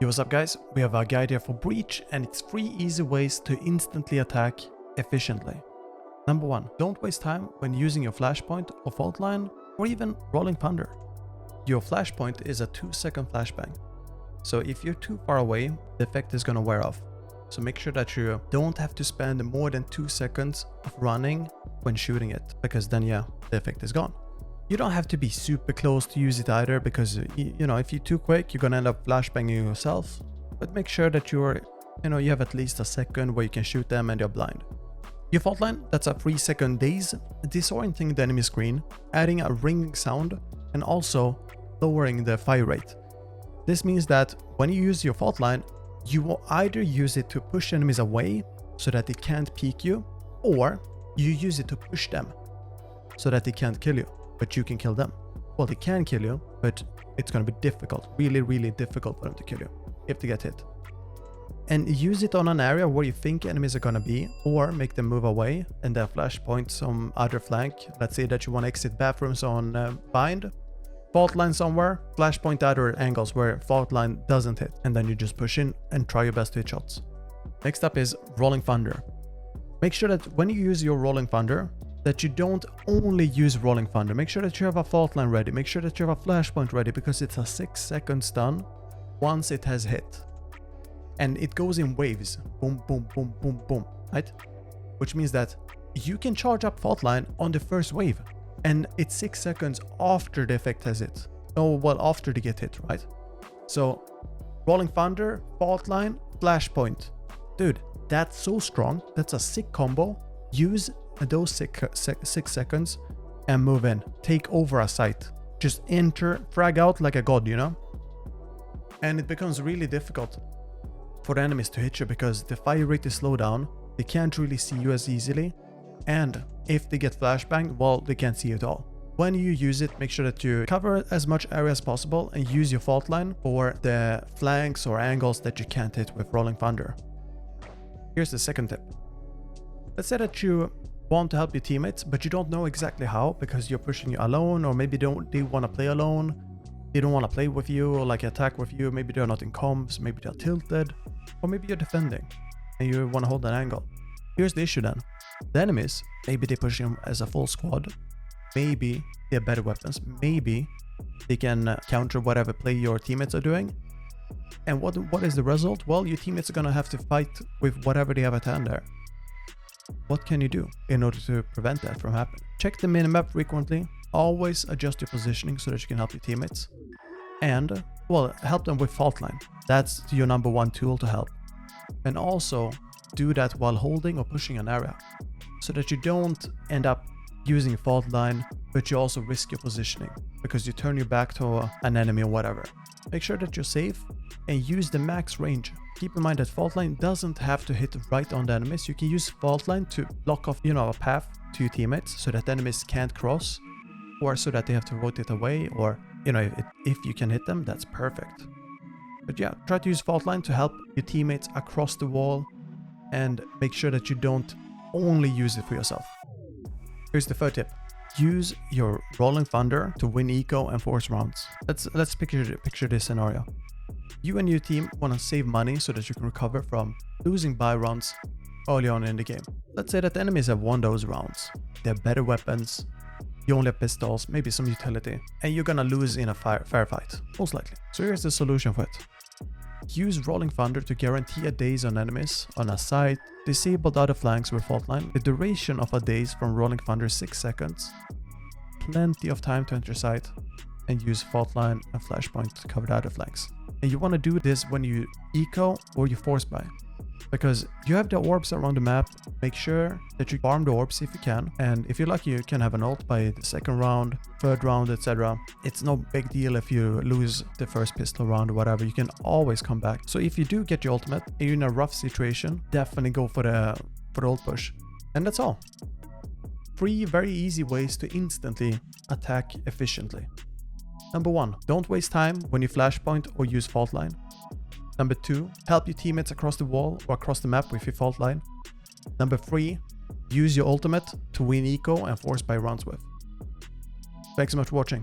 Yo, what's up guys? We have a guide here for Breach and it's 3 easy ways to instantly attack efficiently. Number 1. Don't waste time when using your flashpoint or fault line or even rolling thunder. Your flashpoint is a 2-second flashbang. So if you're too far away, the effect is gonna wear off. So make sure that you don't have to spend more than 2 seconds of running when shooting it, because then yeah, the effect is gone. You don't have to be super close to use it either, because you know, if you're too quick, you're gonna end up flashbanging yourself. But make sure that you have at least a second where you can shoot them and they're blind. Your fault line, that's a 3-second daze, disorienting the enemy screen, adding a ringing sound, and also lowering the fire rate. This means that when you use your fault line, you will either use it to push enemies away so that they can't peek you, or you use it to push them so that they can't kill you, but you can kill them. Well, they can kill you, but it's going to be difficult, really difficult for them to kill you if they get hit. And use it on an area where you think enemies are going to be, or make them move away and then flashpoint some other flank. Let's say that you want to exit bathrooms on bind, fault line somewhere, flashpoint other angles where fault line doesn't hit, and then you just push in and try your best to hit shots. Next up is rolling thunder. Make sure that when you use your rolling thunder, that you don't only use rolling thunder. Make sure that you have a fault line ready. Make sure that you have a flashpoint ready, because it's a 6-second stun once it has hit. And it goes in waves. Boom, boom, boom, boom, boom, right? Which means that you can charge up fault line on the first wave, and it's 6 seconds after the effect has hit. Oh, well, after they get hit, right? So rolling thunder, fault line, flashpoint. Dude, that's so strong. That's a sick combo. Use those 6 seconds and move in. Take over a site. Just enter, frag out like a god, you know? And it becomes really difficult for the enemies to hit you, because the fire rate is slowed down. They can't really see you as easily. And if they get flashbanged, well, they can't see you at all. When you use it, make sure that you cover as much area as possible and use your fault line for the flanks or angles that you can't hit with rolling thunder. Here's the second tip. Let's say that you want to help your teammates, but you don't know exactly how, because you're pushing you alone, or maybe they want to play alone. They don't want to play with you or like attack with you. Maybe they're not in comms, maybe they're tilted, or maybe you're defending and you want to hold an angle. Here's the issue then. The enemies, maybe they push them as a full squad. Maybe they have better weapons. Maybe they can counter whatever play your teammates are doing. And what is the result? Well, your teammates are going to have to fight with whatever they have at hand there. What can you do in order to prevent that from happening? Check the minimap frequently. Always adjust your positioning so that you can help your teammates. And, well, help them with fault line. That's your number 1 tool to help. And also do that while holding or pushing an area, so that you don't end up using fault line, but you also risk your positioning because you turn your back to an enemy or whatever. Make sure that you're safe and use the max range. Keep in mind that fault line doesn't have to hit right on the enemies. You can use fault line to block off, a path to your teammates so that enemies can't cross, or so that they have to rotate away, or, if you can hit them, that's perfect. But yeah, try to use fault line to help your teammates across the wall, and make sure that you don't only use it for yourself. Here's the third tip. Use your rolling thunder to win eco and force rounds. Let's picture this scenario. You and your team want to save money so that you can recover from losing buy rounds early on in the game. Let's say that the enemies have won those rounds. They have better weapons. You only have pistols, maybe some utility, and you're gonna lose in a fair fight, most likely. So here's the solution for it. Use rolling thunder to guarantee a daze on enemies on a site, disable the other flanks with fault line. The duration of a daze from rolling thunder is 6 seconds. Plenty of time to enter site, and use fault line and flashpoint to cover the other flanks. And you want to do this when you eco or you force buy, because you have the orbs around the map. Make sure that you farm the orbs if you can, and if you're lucky you can have an ult by the second round, third round, etc. It's no big deal if you lose the first pistol round or whatever. You can always come back. So if you do get your ultimate and you're in a rough situation, definitely go for the ult push. And that's all. 3 very easy ways to instantly attack efficiently. Number 1, don't waste time when you flashpoint or use fault line. Number 2, help your teammates across the wall or across the map with your fault line. Number 3, use your ultimate to win eco and force buy rounds with. Thanks so much for watching.